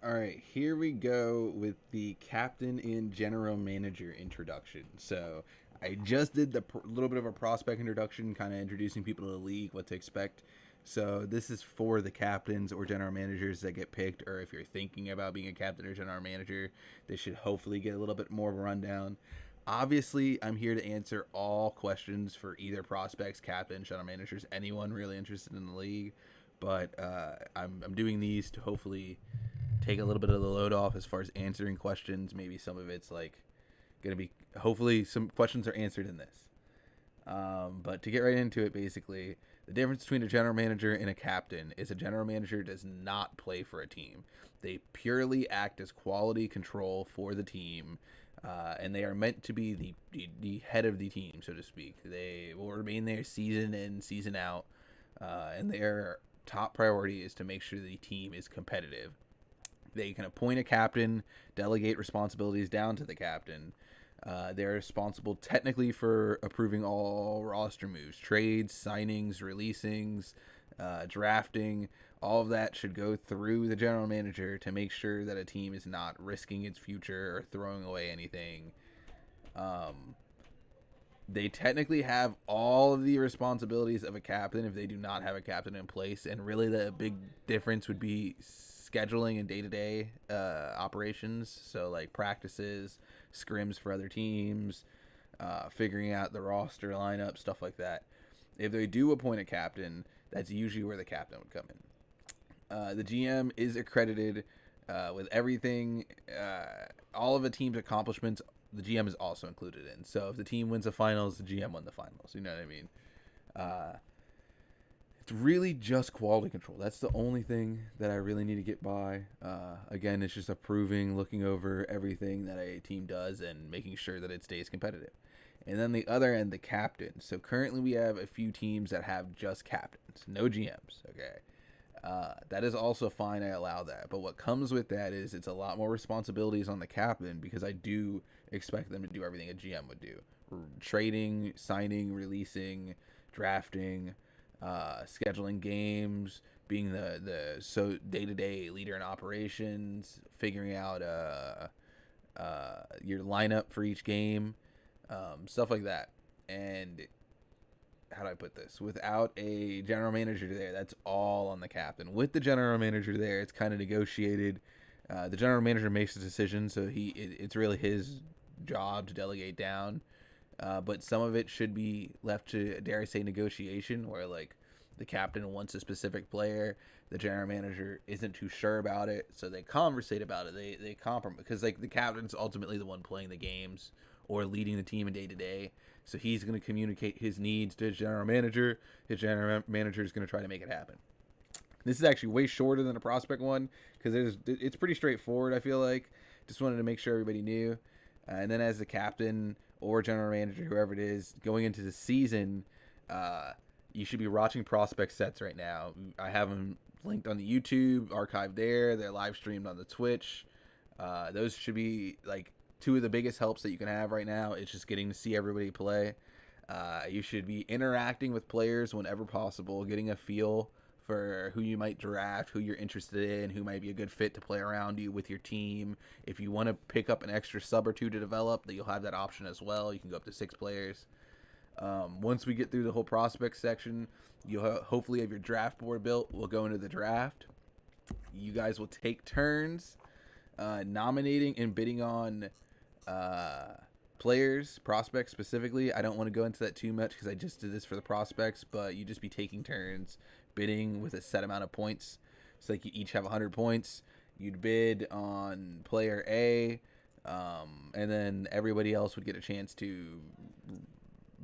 All right, here we go with the captain and general manager introduction. So I just did the little bit of a prospect introduction, kind of introducing people to the league, what to expect. So this is for the captains or general managers that get picked, or if you're thinking about being a captain or general manager, they should hopefully get a little bit more of a rundown. Obviously, I'm here to answer all questions for either prospects, captains, general managers, anyone really interested in the league. But I'm doing these to hopefully take a little bit of the load off as far as answering questions. Maybe some of it's like going to be, hopefully, some questions are answered in this. But to get right into it, basically, the difference between a general manager and a captain is a general manager does not play for a team. They purely act as quality control for the team, and they are meant to be the head of the team, so to speak. They will remain there season in, season out, and their top priority is to make sure the team is competitive. They can appoint a captain, delegate responsibilities down to the captain. They're responsible technically for approving all roster moves, trades, signings, releasings, drafting. All of that should go through the general manager to make sure that a team is not risking its future or throwing away anything. They technically have all of the responsibilities of a captain if they do not have a captain in place. And really, the big difference would be scheduling and day to day operations. So, like practices, scrims for other teams, figuring out the roster lineup, stuff like that. If they do appoint a captain, that's usually where the captain would come in. The GM is accredited with everything, all of a team's accomplishments. The GM is also included in. So if the team wins the finals, the GM won the finals. You know what I mean? It's really just quality control. That's the only thing that I really need to get by. Again, it's just approving, looking over everything that a team does, and making sure that it stays competitive. And then the other end, the captain. So currently we have a few teams that have just captains, no GMs. Okay. That is also fine. I allow that. But what comes with that is it's a lot more responsibilities on the captain because I do expect them to do everything a GM would do: trading, signing, releasing, drafting, scheduling games, being the so day to day leader in operations, figuring out your lineup for each game, stuff like that. And how do I put this? Without a general manager there, that's all on the captain. With the general manager there, it's kind of negotiated. The general manager makes the decision, so it's really his job to delegate down. But some of it should be left to, dare I say, negotiation, where like the captain wants a specific player, the general manager isn't too sure about it, so they conversate about it. They compromise because like the captain's ultimately the one playing the games or leading the team in day to day. So he's going to communicate his needs to his general manager. His general manager is going to try to make it happen. This is actually way shorter than a prospect one because it's pretty straightforward. I feel like just wanted to make sure everybody knew. And then as the captain or general manager, whoever it is, going into the season, you should be watching prospect sets right now. I have them linked on the YouTube, archived there. They're live streamed on the Twitch. Those should be like two of the biggest helps that you can have right now. It's just getting to see everybody play. You should be interacting with players whenever possible, getting a feel for who you might draft, who you're interested in, who might be a good fit to play around you with your team. If you want to pick up an extra sub or two to develop, that you'll have that option as well. You can go up to 6 players. Once we get through the whole prospect section, you'll hopefully have your draft board built. We'll go into the draft. You guys will take turns nominating and bidding on players, prospects specifically. I don't want to go into that too much because I just did this for the prospects, but you just be taking turns bidding with a set amount of points. So like you each have 100 points. You'd bid on player A, and then everybody else would get a chance to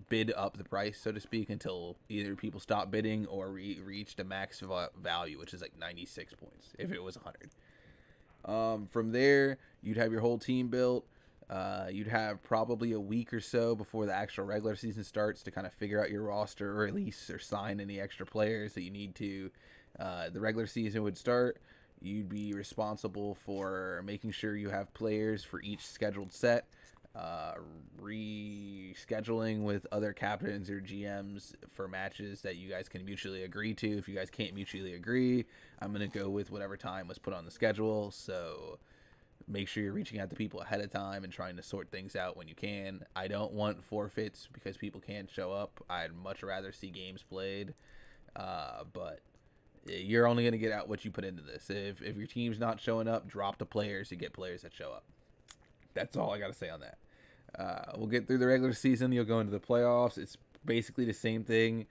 bid up the price, so to speak, until either people stop bidding or reached a max value, which is like 96 points if it was 100. From there, you'd have your whole team built. You'd have probably a week or so before the actual regular season starts to kind of figure out your roster or release or sign any extra players that you need to. The regular season would start. You'd be responsible for making sure you have players for each scheduled set. uh, rescheduling with other captains or GMs for matches that you guys can mutually agree to. If you guys can't mutually agree, I'm going to go with whatever time was put on the schedule. So make sure you're reaching out to people ahead of time and trying to sort things out when you can. I don't want forfeits because people can't show up. I'd much rather see games played. But you're only going to get out what you put into this. If your team's not showing up, drop the players to get players that show up. That's all I got to say on that. We'll get through the regular season. You'll go into the playoffs. It's basically the same thing.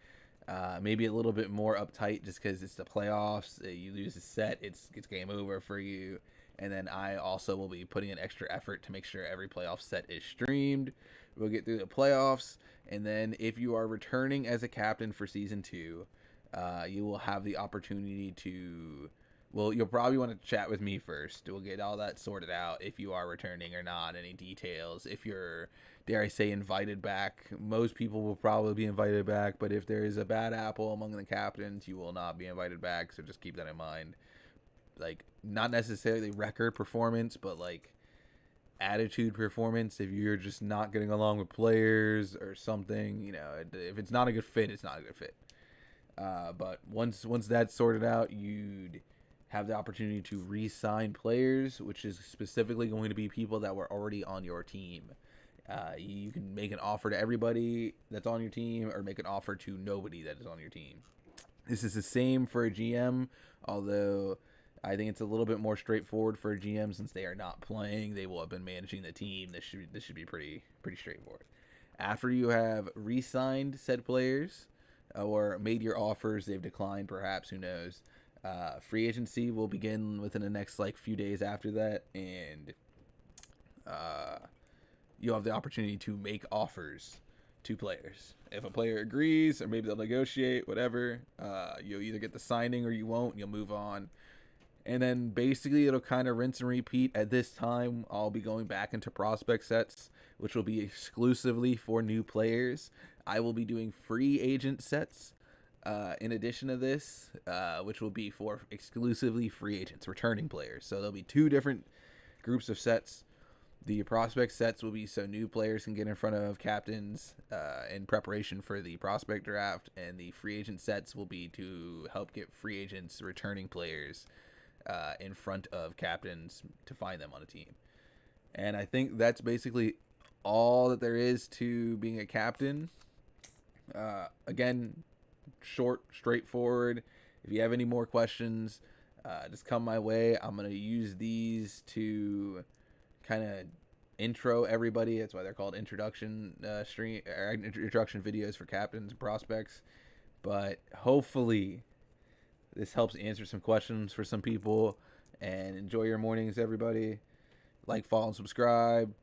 Maybe a little bit more uptight just because it's the playoffs. You lose a set, it's game over for you. And then I also will be putting in extra effort to make sure every playoff set is streamed. We'll get through the playoffs. And then if you are returning as a captain for season 2, you will have the opportunity to... Well, you'll probably want to chat with me first. We'll get all that sorted out, if you are returning or not, any details. If you're, dare I say, invited back. Most people will probably be invited back, but if there is a bad apple among the captains, you will not be invited back, so just keep that in mind. Like, not necessarily record performance, but, like, attitude performance. If you're just not getting along with players or something, you know, if it's not a good fit, it's not a good fit. But once that's sorted out, you'd have the opportunity to re-sign players, which is specifically going to be people that were already on your team. You can make an offer to everybody that's on your team or make an offer to nobody that is on your team. This is the same for a GM, although I think it's a little bit more straightforward for a GM since they are not playing. They will have been managing the team. This should be pretty straightforward. After you have re-signed said players or made your offers, they've declined perhaps, who knows. Free agency will begin within the next few days after that, and you'll have the opportunity to make offers to players. If a player agrees, or maybe they'll negotiate, whatever, you'll either get the signing or you won't, and you'll move on. And then basically it'll kind of rinse and repeat. At this time, I'll be going back into prospect sets, which will be exclusively for new players. I will be doing free agent sets in addition to this, which will be for exclusively free agents, returning players. So there'll be 2 different groups of sets. The prospect sets will be so new players can get in front of captains in preparation for the prospect draft, and the free agent sets will be to help get free agents, returning players, in front of captains to find them on a team. And I think that's basically all that there is to being a captain. Again, short, straightforward. If you have any more questions, just come my way. I'm going to use these to kind of intro everybody. That's why they're called introduction introduction videos for captains and prospects. But hopefully this helps answer some questions for some people. And enjoy your mornings, everybody. Like, follow, and subscribe.